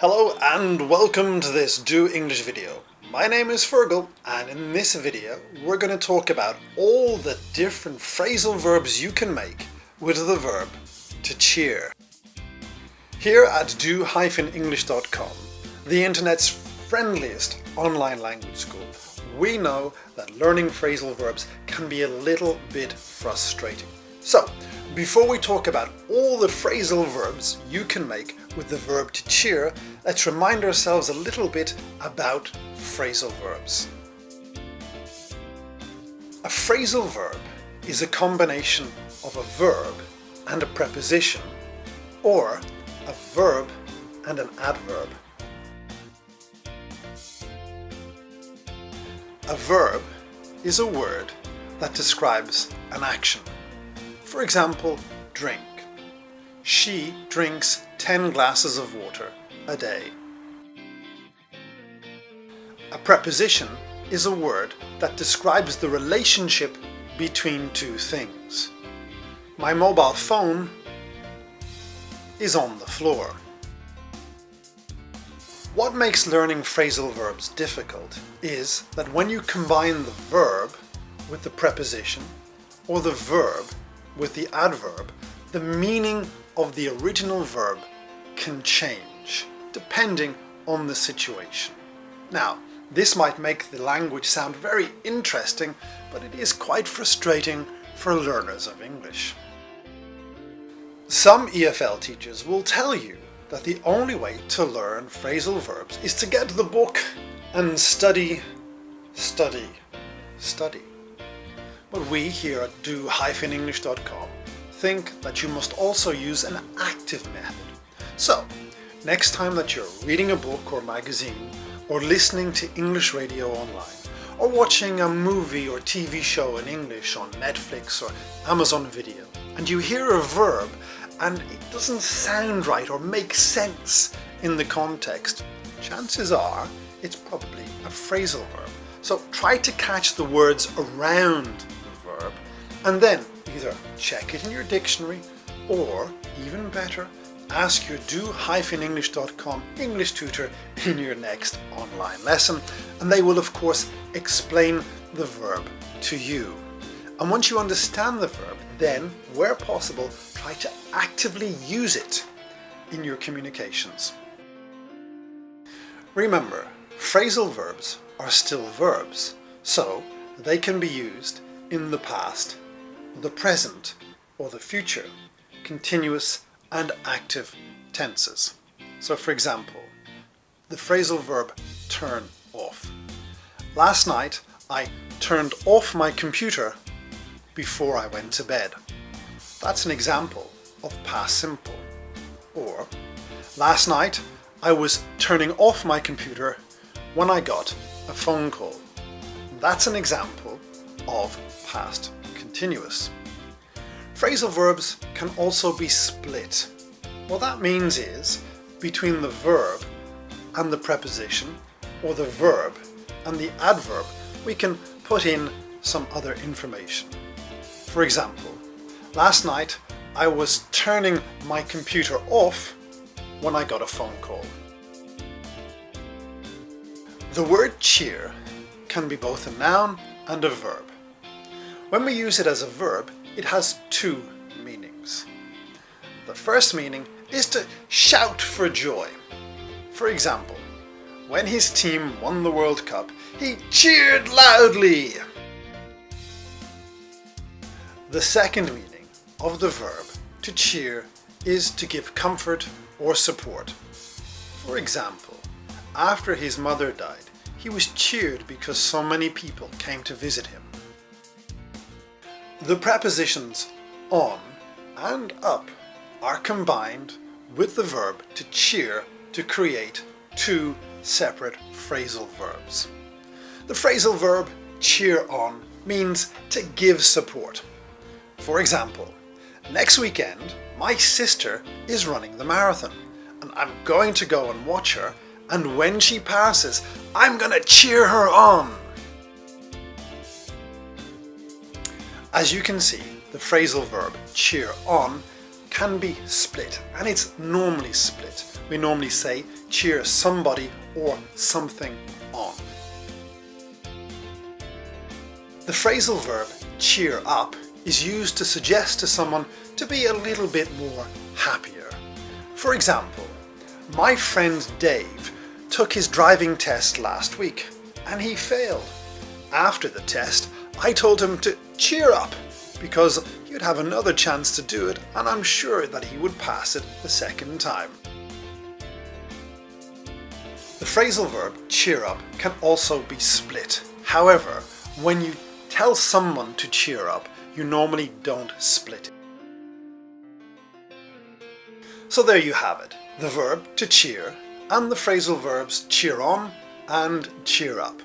Hello and welcome to this Do English video. My name is Fergal, and in this video we're going to talk about all the different phrasal verbs you can make with the verb to cheer. Here at do-english.com, the internet's friendliest online language school, we know that learning phrasal verbs can be a little bit frustrating. So, before we talk about all the phrasal verbs you can make with the verb to cheer, let's remind ourselves a little bit about phrasal verbs. A phrasal verb is a combination of a verb and a preposition, or a verb and an adverb. A verb is a word that describes an action. For example, drink. She drinks 10 glasses of water a day. A preposition is a word that describes the relationship between two things. My mobile phone is on the floor. What makes learning phrasal verbs difficult is that when you combine the verb with the preposition or the verb with the adverb, the meaning of the original verb can change depending on the situation. Now, this might make the language sound very interesting, but it is quite frustrating for learners of English. Some EFL teachers will tell you that the only way to learn phrasal verbs is to get the book and study. But we here at do-english.com think that you must also use an active method. So, next time that you're reading a book or magazine, or listening to English radio online, or watching a movie or TV show in English on Netflix or Amazon Video, and you hear a verb and it doesn't sound right or make sense in the context, chances are it's probably a phrasal verb. So try to catch the words around the verb and then either check it in your dictionary or, even better, ask your do-english.com English tutor in your next online lesson, and they will of course explain the verb to you. And once you understand the verb, then, where possible, try to actively use it in your communications. Remember, phrasal verbs are still verbs, so they can be used in the past, the present, or the future, continuous and active tenses. So for example, the phrasal verb turn off. Last night I turned off my computer before I went to bed. That's an example of past simple. Or, last night I was turning off my computer when I got a phone call. That's an example of past continuous. Phrasal verbs can also be split. What that means is between the verb and the preposition, or the verb and the adverb, we can put in some other information. For example, last night I was turning my computer off when I got a phone call. The word cheer can be both a noun and a verb. When we use it as a verb, it has two meanings. The first meaning is to shout for joy. For example, when his team won the World Cup, he cheered loudly. The second meaning of the verb to cheer is to give comfort or support. For example, after his mother died, he was cheered because so many people came to visit him. The prepositions on and up are combined with the verb to cheer to create two separate phrasal verbs. The phrasal verb cheer on means to give support. For example, next weekend my sister is running the marathon and I'm going to go and watch her, and when she passes, I'm gonna cheer her on. As you can see, the phrasal verb cheer on can be split, and it's normally split. We normally say cheer somebody or something on. The phrasal verb cheer up is used to suggest to someone to be a little bit more happier. For example, my friend Dave took his driving test last week and he failed. After the test, I told him to cheer up because he would have another chance to do it, and I'm sure that he would pass it the second time. The phrasal verb cheer up can also be split. However, when you tell someone to cheer up, you normally don't split it. So there you have it, the verb to cheer and the phrasal verbs cheer on and cheer up.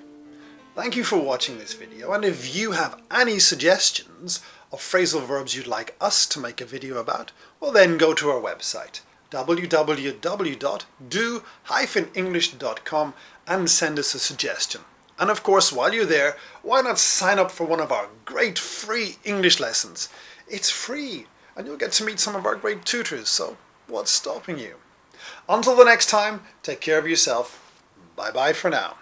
Thank you for watching this video, and if you have any suggestions of phrasal verbs you'd like us to make a video about, well then go to our website www.do-english.com and send us a suggestion. And of course, while you're there, why not sign up for one of our great free English lessons? It's free, and you'll get to meet some of our great tutors, so what's stopping you? Until the next time, take care of yourself. Bye bye for now.